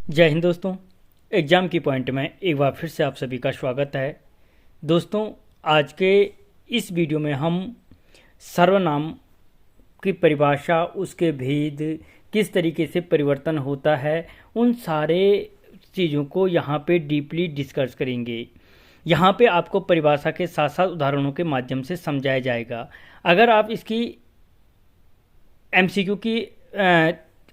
जय हिंद दोस्तों। एग्ज़ाम की पॉइंट में एक बार फिर से आप सभी का स्वागत है। दोस्तों, आज के इस वीडियो में हम सर्वनाम की परिभाषा, उसके भेद, किस तरीके से परिवर्तन होता है, उन सारे चीज़ों को यहाँ पे डीपली डिस्कस करेंगे। यहाँ पे आपको परिभाषा के साथ साथ उदाहरणों के माध्यम से समझाया जाएगा। अगर आप इसकी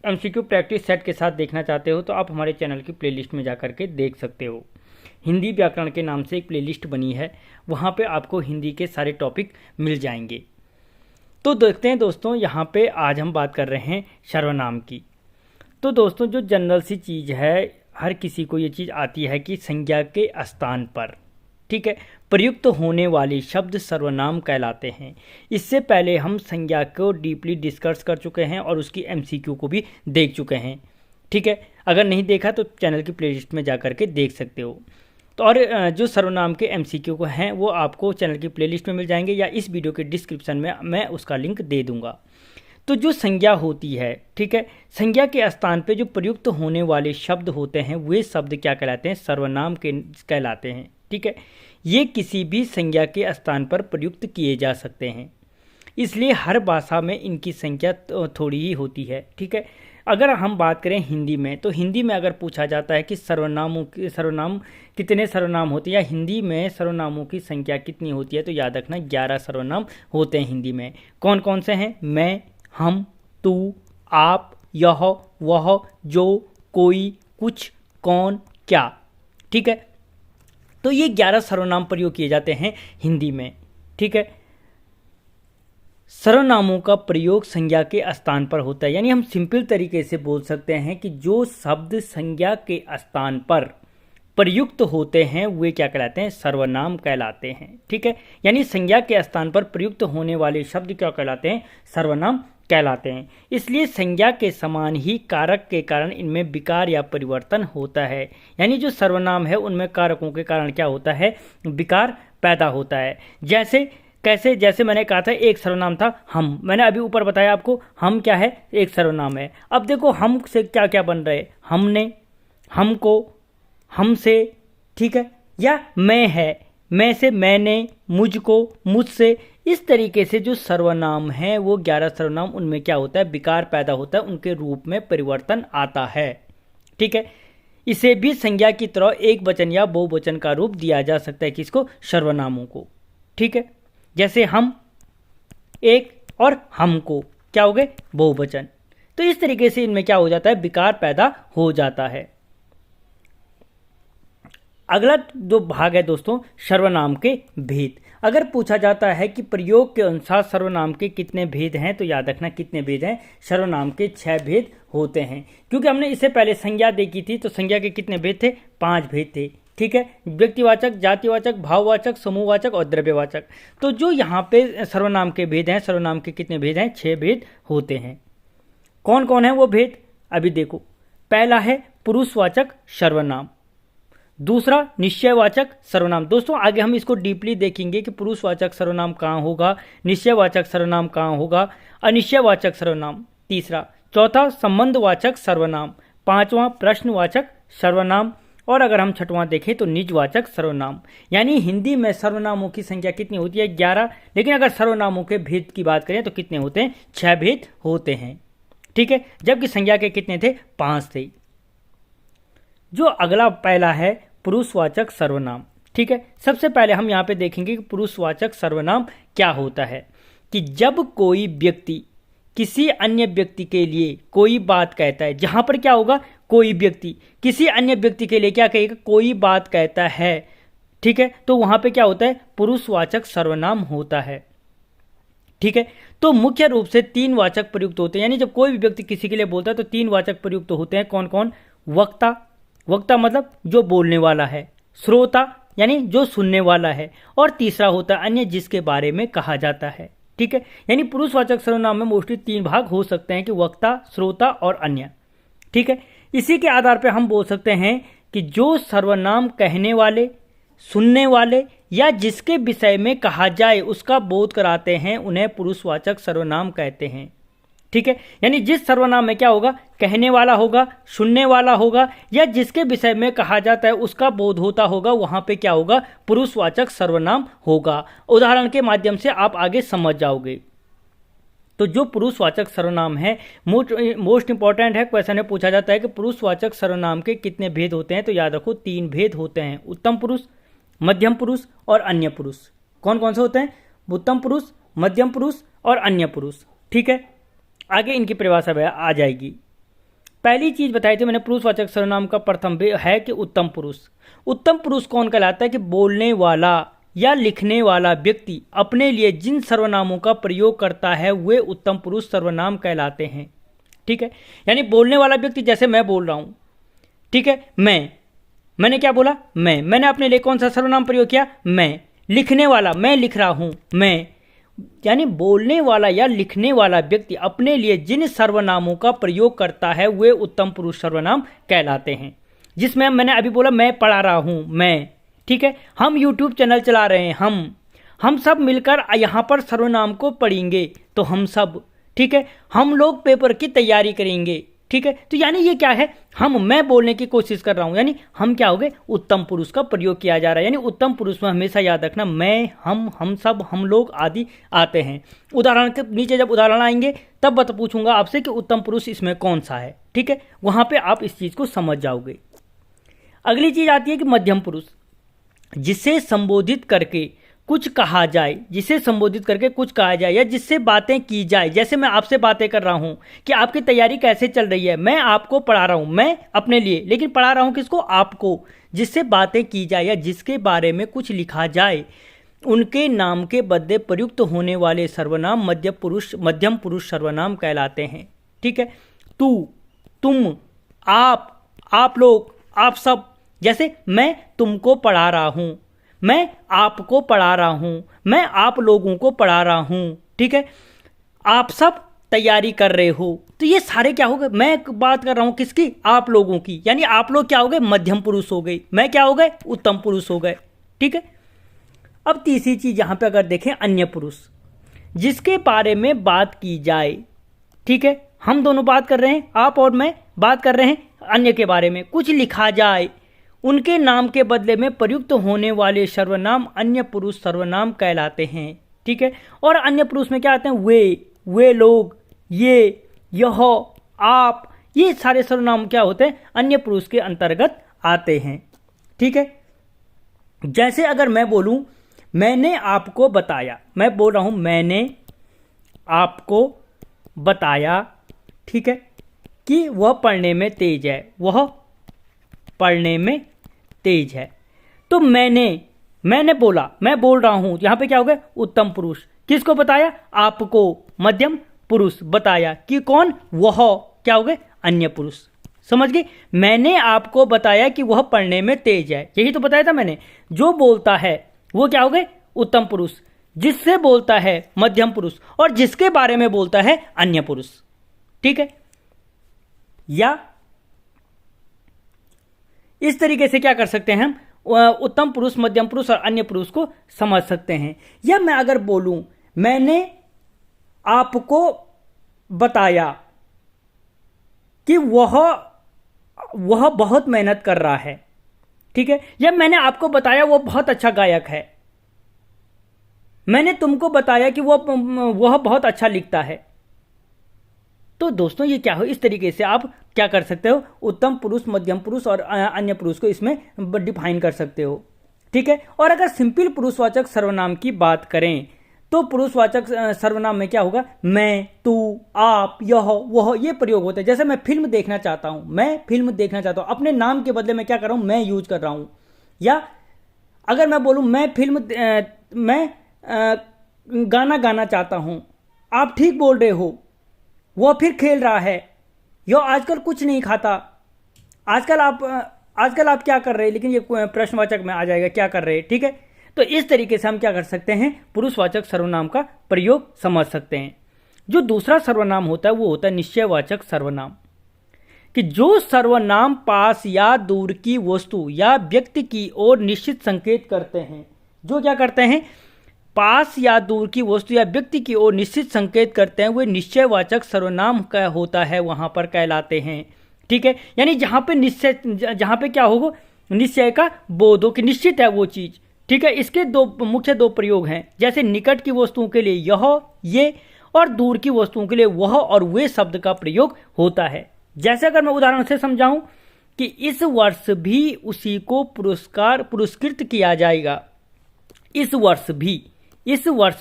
एमसीक्यू प्रैक्टिस सेट के साथ देखना चाहते हो तो आप हमारे चैनल की प्लेलिस्ट में जाकर के देख सकते हो। हिंदी व्याकरण के नाम से एक प्लेलिस्ट बनी है, वहाँ पे आपको हिंदी के सारे टॉपिक मिल जाएंगे। तो देखते हैं दोस्तों, यहाँ पे आज हम बात कर रहे हैं सर्वनाम की। तो दोस्तों, जो जनरल सी चीज़ है, हर किसी को ये चीज़ आती है कि संज्ञा के स्थान पर, ठीक है, प्रयुक्त होने वाले शब्द सर्वनाम कहलाते हैं। इससे पहले हम संज्ञा को डीपली डिस्कस कर चुके हैं और उसकी एमसीक्यू को भी देख चुके हैं, ठीक है। अगर नहीं देखा तो चैनल की प्लेलिस्ट में जा कर के देख सकते हो। तो और जो सर्वनाम के एमसीक्यू को हैं वो आपको चैनल की प्लेलिस्ट में मिल जाएंगे या इस वीडियो के डिस्क्रिप्शन में मैं उसका लिंक दे दूंगा। तो जो संज्ञा होती है, ठीक है, संज्ञा के स्थान पे जो प्रयुक्त होने वाले शब्द होते हैं वे शब्द क्या कहलाते हैं? सर्वनाम के कहलाते हैं, ठीक है। ये किसी भी संज्ञा के स्थान पर प्रयुक्त किए जा सकते हैं, इसलिए हर भाषा में इनकी संख्या थोड़ी ही होती है, ठीक है। अगर हम बात करें हिंदी में, तो हिंदी में अगर पूछा जाता है कि सर्वनाम कितने सर्वनाम होते हैं या हिंदी में सर्वनामों की संख्या कितनी होती है, तो याद रखना 11 सर्वनाम होते हैं हिंदी में। कौन कौन से हैं? मैं, हम, तू, आप, यह, वह, जो, कोई, कुछ, कौन, क्या, ठीक है। तो ये 11 सर्वनाम प्रयोग किए जाते हैं हिंदी में, ठीक है। सर्वनामों का प्रयोग संज्ञा के स्थान पर होता है, यानी हम सिंपल तरीके से बोल सकते हैं कि जो शब्द संज्ञा के स्थान पर प्रयुक्त होते हैं वे क्या कहलाते हैं? सर्वनाम कहलाते हैं, ठीक है। यानी संज्ञा के स्थान पर प्रयुक्त होने वाले शब्द क्या कहलाते हैं? सर्वनाम कहलाते हैं। इसलिए संज्ञा के समान ही कारक के कारण इनमें विकार या परिवर्तन होता है। यानी जो सर्वनाम है उनमें कारकों के कारण क्या होता है? विकार पैदा होता है। जैसे मैंने कहा था एक सर्वनाम था हम, मैंने अभी ऊपर बताया आपको हम क्या है? एक सर्वनाम है। अब देखो हम से क्या क्या बन रहे? हमने, हमको, हमसे, ठीक है, या मैं है, मैं से मैंने, मुझको, मुझसे। इस तरीके से जो सर्वनाम हैं वो 11 सर्वनाम, उनमें क्या होता है? विकार पैदा होता है, उनके रूप में परिवर्तन आता है, ठीक है। इसे भी संज्ञा की तरह एक वचन या बहुवचन का रूप दिया जा सकता है, किसको? सर्वनामों को, ठीक है। जैसे हम, एक, और हमको क्या हो गए? बहुवचन। तो इस तरीके से इनमें क्या हो जाता है? विकार पैदा हो जाता है। अगला जो भाग है दोस्तों, सर्वनाम के भेद। अगर पूछा जाता है कि प्रयोग के अनुसार सर्वनाम के कितने भेद हैं, तो याद रखना कितने भेद हैं? सर्वनाम के 6 भेद होते हैं। क्योंकि हमने इससे पहले संज्ञा देखी थी, तो संज्ञा के कितने भेद थे? 5 भेद थे, ठीक है। व्यक्तिवाचक, जातिवाचक, भाववाचक, समूहवाचक और द्रव्यवाचक। तो जो यहाँ पे सर्वनाम के भेद हैं, सर्वनाम के कितने भेद हैं? 6 भेद होते हैं। कौन कौन है वो भेद? अभी देखो, पहला है पुरुषवाचक सर्वनाम, दूसरा निश्चयवाचक सर्वनाम। दोस्तों आगे हम इसको डीपली देखेंगे कि पुरुषवाचक सर्वनाम कहाँ होगा, निश्चयवाचक सर्वनाम कहाँ होगा, अनिश्चयवाचक सर्वनाम तीसरा, चौथा संबंधवाचक सर्वनाम, पांचवा प्रश्नवाचक सर्वनाम, और अगर हम छठवां देखें तो निजवाचक सर्वनाम। यानी हिंदी में सर्वनामों की संख्या कितनी होती है? 11। लेकिन अगर सर्वनामों के भेद की बात करें तो कितने होते हैं? 6 भेद होते हैं, ठीक है। जबकि संज्ञा के कितने थे? 5 थे। जो अगला पहला है पुरुषवाचक सर्वनाम, ठीक है। सबसे पहले हम यहाँ पे देखेंगे कि पुरुषवाचक सर्वनाम क्या होता है। कि जब कोई व्यक्ति किसी अन्य व्यक्ति के लिए कोई बात कहता है, जहां पर क्या होगा? कोई व्यक्ति किसी अन्य व्यक्ति के लिए क्या कहेगा? कोई बात कहता है, ठीक है। तो वहां पे क्या होता है? पुरुषवाचक सर्वनाम होता है, ठीक है। तो मुख्य रूप से 3 वाचक प्रयुक्त होते हैं। यानी जब कोई भी व्यक्ति किसी के लिए बोलता है तो 3 वाचक प्रयुक्त होते हैं। कौन कौन? वक्ता, वक्ता मतलब जो बोलने वाला है, श्रोता यानी जो सुनने वाला है, और तीसरा होता है अन्य, जिसके बारे में कहा जाता है, ठीक है। यानी पुरुषवाचक सर्वनाम में मोस्टली 3 भाग हो सकते हैं कि वक्ता, श्रोता और अन्य, ठीक है। इसी के आधार पर हम बोल सकते हैं कि जो सर्वनाम कहने वाले, सुनने वाले या जिसके विषय में कहा जाए उसका बोध कराते हैं उन्हें पुरुषवाचक सर्वनाम कहते हैं, ठीक है, यानी जिस सर्वनाम में क्या होगा, कहने वाला होगा, सुनने वाला होगा, या जिसके विषय में कहा जाता है उसका बोध होता होगा, वहां पे क्या होगा, पुरुषवाचक सर्वनाम होगा। उदाहरण के माध्यम से आप आगे समझ जाओगे। तो जो पुरुषवाचक सर्वनाम है, मोस्ट इंपॉर्टेंट है, क्वेश्चन में पूछा जाता है कि पुरुषवाचक सर्वनाम के कितने भेद होते हैं, तो याद रखो 3 भेद होते हैं, उत्तम पुरुष, मध्यम पुरुष और अन्य पुरुष। कौन कौन से होते हैं, उत्तम पुरुष, मध्यम पुरुष और अन्य पुरुष। ठीक है, आगे इनकी परिभाषा आ जाएगी। पहली चीज बताई थी मैंने, पुरुषवाचक सर्वनाम का प्रथम है कि उत्तम पुरुष। उत्तम पुरुष कौन कहलाता है कि बोलने वाला या लिखने वाला व्यक्ति अपने लिए जिन सर्वनामों का प्रयोग करता है वे उत्तम पुरुष सर्वनाम कहलाते हैं। ठीक है, यानी बोलने वाला व्यक्ति, जैसे मैं बोल रहा हूं, ठीक है, मैंने क्या बोला, मैंने अपने लिए कौन सा सर्वनाम प्रयोग किया, मैं। लिखने वाला, मैं लिख रहा हूं, मैं। यानी बोलने वाला या लिखने वाला व्यक्ति अपने लिए जिन सर्वनामों का प्रयोग करता है वे उत्तम पुरुष सर्वनाम कहलाते हैं। जिसमें मैंने अभी बोला मैं पढ़ा रहा हूं, मैं। ठीक है, हम YouTube चैनल चला रहे हैं, हम सब मिलकर यहाँ पर सर्वनाम को पढ़ेंगे, तो हम सब। ठीक है, हम लोग पेपर की तैयारी करेंगे। ठीक है, तो यानी ये क्या है, मैं बोलने की कोशिश कर रहा हूं, यानी हम क्या हो गए, उत्तम पुरुष का प्रयोग किया जा रहा है। यानी उत्तम पुरुष में हमेशा याद रखना मैं, हम सब, हम लोग आदि आते हैं। उदाहरण के नीचे जब उदाहरण आएंगे तब पूछूंगा आपसे कि उत्तम पुरुष इसमें कौन सा है। ठीक है, वहां पे आप इस चीज को समझ जाओगे। अगली चीज आती है कि मध्यम पुरुष, जिसे संबोधित करके कुछ कहा जाए, जिसे संबोधित करके कुछ कहा जाए या जिससे बातें की जाए। जैसे मैं आपसे बातें कर रहा हूं कि आपकी तैयारी कैसे चल रही है, मैं आपको पढ़ा रहा हूं, मैं अपने लिए, लेकिन पढ़ा रहा हूं किसको, आपको। जिससे बातें की जाए या जिसके बारे में कुछ लिखा जाए, उनके नाम के बदले प्रयुक्त होने वाले सर्वनाम मध्यम पुरुष सर्वनाम कहलाते हैं। ठीक है, तू, तुम, आप लोग, आप सब। जैसे मैं तुमको पढ़ा रहा हूं, मैं आपको पढ़ा रहा हूं, मैं आप लोगों को पढ़ा रहा हूं। ठीक है, आप सब तैयारी कर रहे हो, तो ये सारे क्या हो गए, मैं बात कर रहा हूं किसकी, आप लोगों की। यानी आप लोग क्या हो गए, मध्यम पुरुष हो गए, मैं क्या हो गए, उत्तम पुरुष हो गए। ठीक है, अब तीसरी चीज यहां पे अगर देखें, अन्य पुरुष, जिसके बारे में बात की जाए। ठीक है, हम दोनों बात कर रहे हैं, आप और मैं बात कर रहे हैं अन्य के बारे में, कुछ लिखा जाए, उनके नाम के बदले में प्रयुक्त होने वाले सर्वनाम अन्य पुरुष सर्वनाम कहलाते हैं। ठीक है, और अन्य पुरुष में क्या आते हैं, वे लोग, ये, यह, आप, ये सारे सर्वनाम क्या होते हैं, अन्य पुरुष के अंतर्गत आते हैं। ठीक है, जैसे अगर मैं बोलूं मैंने आपको बताया, मैं बोल रहा हूं मैंने आपको बताया, ठीक है, कि वह पढ़ने में तेज है, वह पढ़ने में तेज है। तो मैंने बोला, मैं बोल रहा हूं, यहां पे क्या हो गया, उत्तम पुरुष। किसको बताया, आपको। मध्यम पुरुष बताया कि कौन, वह, क्या हो गए, अन्य पुरुष। समझ गए, मैंने आपको बताया कि वह पढ़ने में तेज है, यही तो बताया था मैंने। जो बोलता है वो क्या हो गए, उत्तम पुरुष। जिससे बोलता है मध्यम पुरुष, और जिसके बारे में बोलता है अन्य पुरुष। ठीक है, या इस तरीके से क्या कर सकते हैं हम, उत्तम पुरुष, मध्यम पुरुष और अन्य पुरुष को समझ सकते हैं। या मैं अगर बोलूं मैंने आपको बताया कि वह बहुत मेहनत कर रहा है। ठीक है, या मैंने आपको बताया वो बहुत अच्छा गायक है, मैंने तुमको बताया कि वह बहुत अच्छा लिखता है। तो दोस्तों ये क्या हो, इस तरीके से आप क्या कर सकते हो, उत्तम पुरुष, मध्यम पुरुष और अन्य पुरुष को इसमें डिफाइन कर सकते हो। ठीक है, और अगर सिंपल पुरुषवाचक सर्वनाम की बात करें तो पुरुषवाचक सर्वनाम में क्या होगा, मैं, तू, आप, यह, वह, ये प्रयोग होते हैं। जैसे मैं फिल्म देखना चाहता हूं, मैं फिल्म देखना चाहता हूं, अपने नाम के बदले मैं क्या कर रहा हूं, मैं यूज कर रहा हूं। या अगर मैं बोलूं मैं गाना गाना चाहता हूं, आप ठीक बोल रहे हो, वह फिर खेल रहा है, यो आजकल कुछ नहीं खाता, आजकल आप क्या कर रहे हैं, लेकिन ये प्रश्नवाचक में आ जाएगा, क्या कर रहे हैं। ठीक है, तो इस तरीके से हम क्या कर सकते हैं, पुरुषवाचक सर्वनाम का प्रयोग समझ सकते हैं। जो दूसरा सर्वनाम होता है वो होता है निश्चयवाचक सर्वनाम, कि जो सर्वनाम पास या दूर की वस्तु या व्यक्ति की ओर निश्चित संकेत करते हैं। जो क्या करते हैं, पास या दूर की वस्तु या व्यक्ति की ओर निश्चित संकेत करते हैं वे निश्चयवाचक सर्वनाम का होता है, वहां पर कहलाते हैं। ठीक है, यानी जहां पे निश्चय, जहां पे क्या होगा, निश्चय का बोध हो कि निश्चित है वो चीज। ठीक है, इसके मुख्य दो प्रयोग हैं, जैसे निकट की वस्तुओं के लिए यह, ये, और दूर की वस्तुओं के लिए वह और वे शब्द का प्रयोग होता है। जैसे अगर मैं उदाहरण से समझाऊं कि इस वर्ष भी उसी को पुरस्कृत किया जाएगा। इस वर्ष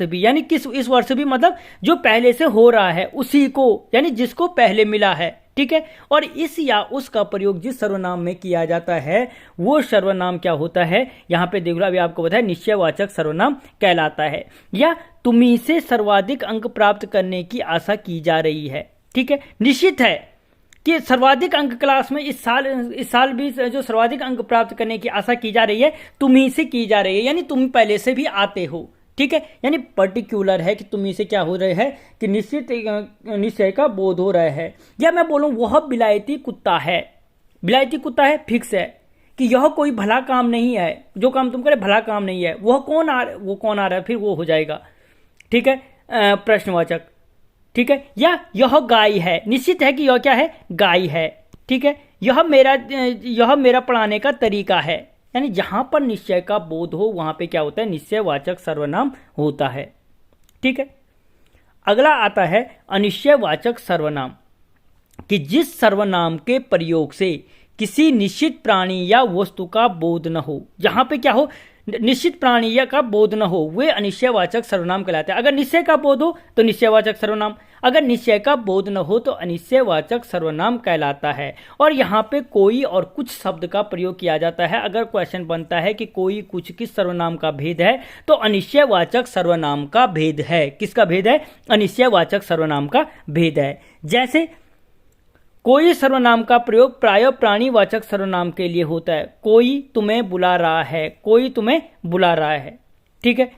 भी यानी किस, इस वर्ष भी मतलब जो पहले से हो रहा है उसी को, यानी जिसको पहले मिला है। ठीक है, और इस या उस का प्रयोग जिस सर्वनाम में किया जाता है वो सर्वनाम क्या होता है, यहां पे देख लो, अभी आपको बताया, निश्चयवाचक सर्वनाम कहलाता है। या तुम्ही से सर्वाधिक अंक प्राप्त करने की आशा की जा रही है। ठीक है, निश्चित है कि सर्वाधिक अंक क्लास में इस साल भी जो सर्वाधिक अंक प्राप्त करने की आशा की जा रही है तुम्ही से की जा रही है, यानी तुम पहले से भी आते हो। ठीक है, यानी पर्टिकुलर है कि तुम्ही से क्या हो रहा है कि निश्चित निश्चय का बोध हो रहा है। या मैं बोलूं वह विलायती कुत्ता है, विलायती कुत्ता है, फिक्स है कि यह कोई भला काम नहीं है, जो काम तुम करे भला काम नहीं है। वो कौन आ रहा है, फिर वो हो जाएगा। ठीक है, प्रश्नवाचक। ठीक है, या यह गाय है, निश्चित है कि यह क्या है, गाय है। ठीक है, यह मेरा पढ़ाने का तरीका है, यानी जहां पर निश्चय का बोध हो वहां पे क्या होता है, निश्चयवाचक सर्वनाम होता है। ठीक है, अगला आता है अनिश्चयवाचक सर्वनाम, कि जिस सर्वनाम के प्रयोग से किसी निश्चित प्राणी या वस्तु का बोध न हो। जहां पे क्या हो, निश्चित प्राणी या का बोध न हो, वे अनिश्चयवाचक सर्वनाम कहलाते हैं। अगर निश्चय का बोध हो तो निश्चयवाचक सर्वनाम, अगर निश्चय का बोध न हो तो अनिश्चयवाचक सर्वनाम कहलाता है। और यहाँ पे कोई और कुछ शब्द का प्रयोग किया जाता है। अगर क्वेश्चन बनता है कि कोई कुछ किस सर्वनाम का भेद है, तो अनिश्चयवाचक सर्वनाम का भेद है। किसका भेद है, अनिश्चयवाचक सर्वनाम का भेद है। जैसे कोई सर्वनाम का प्रयोग प्राय प्राणीवाचक सर्वनाम के लिए होता है। कोई तुम्हें बुला रहा है, कोई तुम्हें बुला रहा है। ठीक है,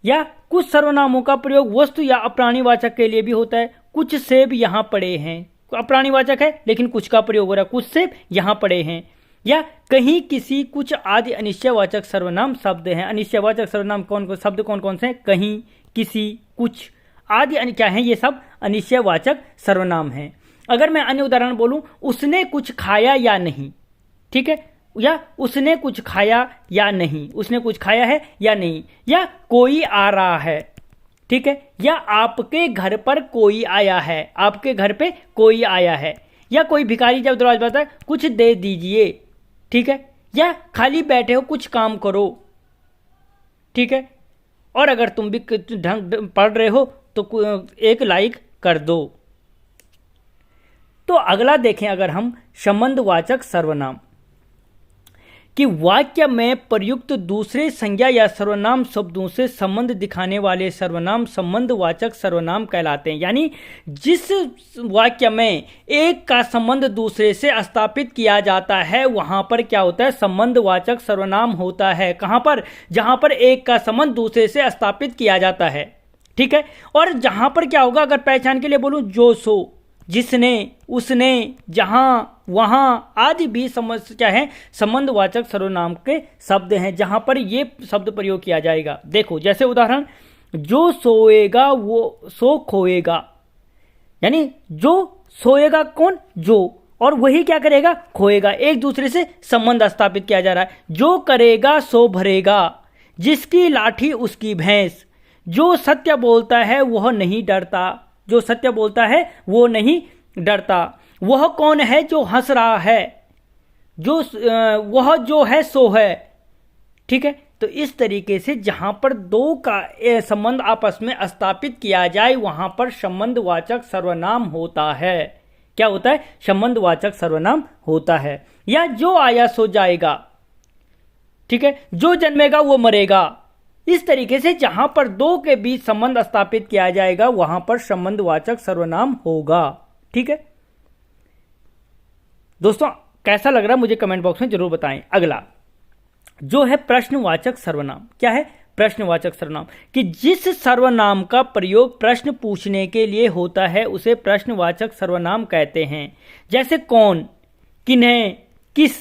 या कुछ सर्वनामों का प्रयोग वस्तु या अप्राणीवाचक के लिए भी होता है। कुछ सेब यहाँ पड़े हैं, अप्राणीवाचक है लेकिन कुछ का प्रयोग हो रहा है, कुछ सेब यहाँ पड़े हैं। या कहीं, किसी, कुछ आदि अनिश्चयवाचक सर्वनाम शब्द हैं। अनिश्चयवाचक सर्वनाम शब्द कौन कौन से हैं, कहीं, किसी, कुछ आदि क्या हैं, ये सब अनिश्चयवाचक सर्वनाम हैं। अगर मैं अन्य उदाहरण बोलूं, उसने कुछ खाया या नहीं। ठीक है, या उसने कुछ खाया या नहीं, उसने कुछ खाया है या नहीं। या कोई आ रहा है। ठीक है, या आपके घर पर कोई आया है, आपके घर पे कोई आया है। या कोई भिखारी जब दरवाजा पर आता है, कुछ दे दीजिए। ठीक है, या खाली बैठे हो, कुछ काम करो। ठीक है, और अगर तुम भी ढंग पढ़ रहे हो तो एक लाइक कर दो। तो अगला देखें, अगर हम संबंधवाचक सर्वनाम, कि वाक्य में प्रयुक्त दूसरे संज्ञा या सर्वनाम शब्दों से संबंध दिखाने वाले सर्वनाम संबंधवाचक सर्वनाम कहलाते हैं। यानी जिस वाक्य में एक का संबंध दूसरे से स्थापित किया जाता है वहां पर क्या होता है, संबंधवाचक सर्वनाम होता है। कहां पर, जहां पर एक का संबंध दूसरे से स्थापित किया जाता है। ठीक है, और जहां पर क्या होगा, अगर पहचान के लिए बोलूं, जो, सो, जिसने, उसने, जहां, वहां आदि भी क्या है, संबंधवाचक सर्वनाम के शब्द हैं, जहां पर ये शब्द प्रयोग किया जाएगा। देखो, जैसे उदाहरण, जो सोएगा वो सो खोएगा, यानी जो सोएगा कौन, जो, और वही क्या करेगा, खोएगा। एक दूसरे से संबंध स्थापित किया जा रहा है। जो करेगा सो भरेगा, जिसकी लाठी उसकी भैंस, जो सत्य बोलता है वह नहीं डरता, जो सत्य बोलता है वो नहीं डरता। वह कौन है जो हंस रहा है, वह जो है सो है। ठीक है, तो इस तरीके से जहां पर दो का संबंध आपस में स्थापित किया जाए वहां पर संबंधवाचक सर्वनाम होता है। क्या होता है, संबंधवाचक सर्वनाम होता है। या जो आया सो जाएगा। ठीक है, जो जन्मेगा वो मरेगा। इस तरीके से जहां पर दो के बीच संबंध स्थापित किया जाएगा वहां पर संबंधवाचक सर्वनाम होगा। ठीक है दोस्तों, कैसा लग रहा है मुझे कमेंट बॉक्स में जरूर बताएं। अगला जो है प्रश्नवाचक सर्वनाम। क्या है, प्रश्नवाचक सर्वनाम, कि जिस सर्वनाम का प्रयोग प्रश्न पूछने के लिए होता है उसे प्रश्नवाचक सर्वनाम कहते हैं। जैसे कौन, किन्हें, किस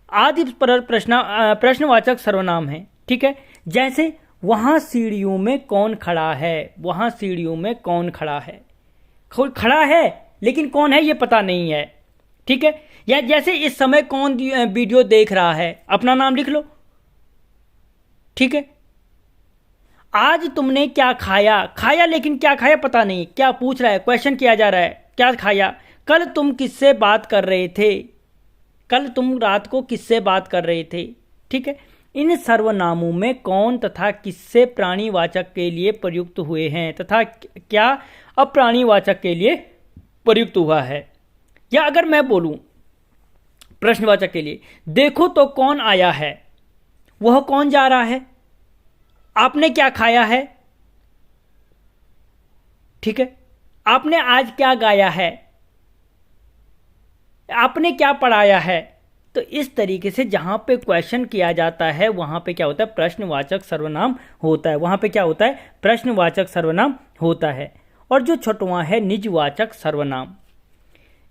आदि पर प्रश्नवाचक सर्वनाम है। ठीक है, जैसे वहां सीढ़ियों में कौन खड़ा है, वहां सीढ़ियों में कौन खड़ा है। कोई खड़ा है लेकिन कौन है ये पता नहीं है, ठीक है। या जैसे इस समय कौन वीडियो देख रहा है, अपना नाम लिख लो, ठीक है। आज तुमने क्या खाया, खाया लेकिन क्या खाया पता नहीं, क्या पूछ रहा है, क्वेश्चन किया जा रहा है, क्या खाया। कल तुम किससे बात कर रहे थे, कल तुम रात को किससे बात कर रहे थे, ठीक है। इन सर्वनामों में कौन तथा किससे प्राणीवाचक के लिए प्रयुक्त हुए हैं तथा क्या अप्राणीवाचक के लिए प्रयुक्त हुआ है। या अगर मैं बोलूं प्रश्नवाचक के लिए, देखो तो कौन आया है, वह कौन जा रहा है, आपने क्या खाया है, ठीक है। आपने आज क्या गाया है, आपने क्या पढ़ाया है। तो इस तरीके से जहां पे क्वेश्चन किया जाता है वहां पे क्या होता है, प्रश्नवाचक सर्वनाम होता है, वहां पे क्या होता है, प्रश्नवाचक सर्वनाम होता है। और जो छठवां है निजवाचक सर्वनाम,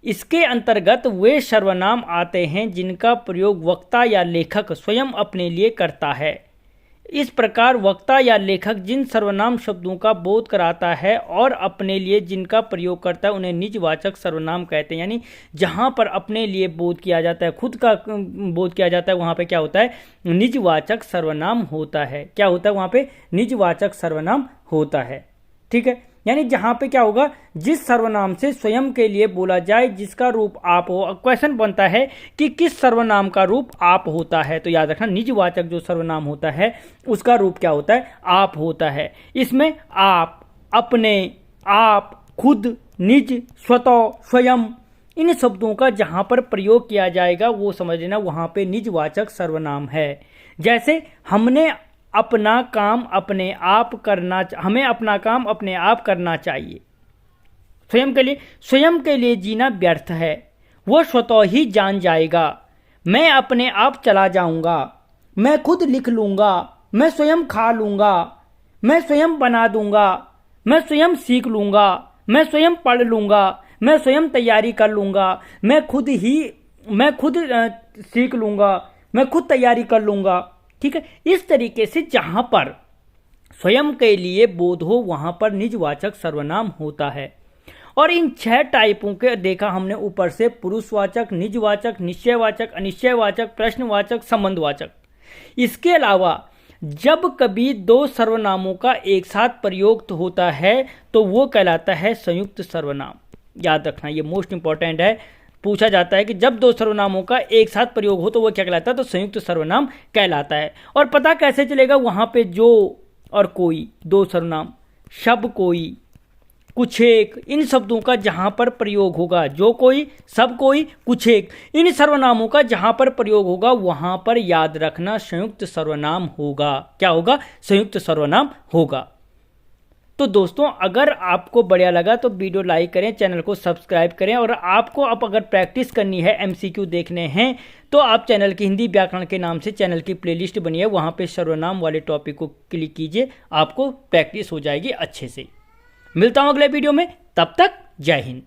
इसके अंतर्गत वे सर्वनाम आते हैं जिनका प्रयोग वक्ता या लेखक स्वयं अपने लिए करता है। इस प्रकार वक्ता या लेखक जिन सर्वनाम शब्दों का बोध कराता है और अपने लिए जिनका प्रयोग करता है उन्हें निजवाचक सर्वनाम कहते हैं। यानी जहां पर अपने लिए बोध किया जाता है, खुद का बोध किया जाता है, वहां पे क्या होता है, निजवाचक सर्वनाम होता है। क्या होता है वहां पे, निजवाचक सर्वनाम होता है, ठीक है। यानी जहां पे क्या होगा, जिस सर्वनाम से स्वयं के लिए बोला जाए, जिसका रूप आप हो। क्वेश्चन बनता है कि किस सर्वनाम का रूप आप होता है, तो याद रखना निजवाचक जो सर्वनाम होता है उसका रूप क्या होता है, आप होता है। इसमें आप, अपने, आप, खुद, निज, स्वतः, स्वयं, इन शब्दों का जहां पर प्रयोग किया जाएगा वो समझ लेना वहां पे निजवाचक सर्वनाम है। जैसे हमने अपना काम अपने आप करना, हमें अपना काम अपने आप करना चाहिए। स्वयं के लिए जीना व्यर्थ है, वो स्वतः ही जान जाएगा। मैं अपने आप चला जाऊंगा, मैं खुद लिख लूंगा, मैं स्वयं खा लूंगा, मैं स्वयं बना दूंगा, मैं स्वयं सीख लूंगा, मैं स्वयं पढ़ लूंगा, मैं स्वयं तैयारी कर लूंगा, मैं खुद सीख लूंगा, मैं खुद तैयारी कर लूंगा, ठीक है। इस तरीके से जहां पर स्वयं के लिए बोध हो वहां पर निजवाचक सर्वनाम होता है। और इन 6 टाइपों के देखा हमने ऊपर से, पुरुषवाचक, निजवाचक, निश्चयवाचक, अनिश्चयवाचक, प्रश्नवाचक, संबंधवाचक। इसके अलावा जब कभी 2 सर्वनामों का एक साथ प्रयोग होता है तो वो कहलाता है संयुक्त सर्वनाम। याद रखना, ये मोस्ट इंपॉर्टेंट है। पूछा जाता है कि जब 2 सर्वनामों का एक साथ प्रयोग हो तो वो क्या कहलाता है, तो संयुक्त सर्वनाम कहलाता है। और पता कैसे चलेगा, वहां पे जो और कोई 2 सर्वनाम, सब कोई, कुछ एक, इन शब्दों का जहां पर प्रयोग होगा, जो कोई, सब कोई, कुछ एक, इन सर्वनामों का जहां पर प्रयोग होगा वहां पर याद रखना संयुक्त सर्वनाम होगा। क्या होगा, संयुक्त सर्वनाम होगा। तो दोस्तों अगर आपको बढ़िया लगा तो वीडियो लाइक करें, चैनल को सब्सक्राइब करें। और आपको अब अगर प्रैक्टिस करनी है, एमसीक्यू देखने हैं, तो आप चैनल की हिंदी व्याकरण के नाम से चैनल की प्लेलिस्ट बनी है, वहाँ पे सर्वनाम वाले टॉपिक को क्लिक कीजिए, आपको प्रैक्टिस हो जाएगी अच्छे से। मिलता हूँ अगले वीडियो में, तब तक जय हिंद।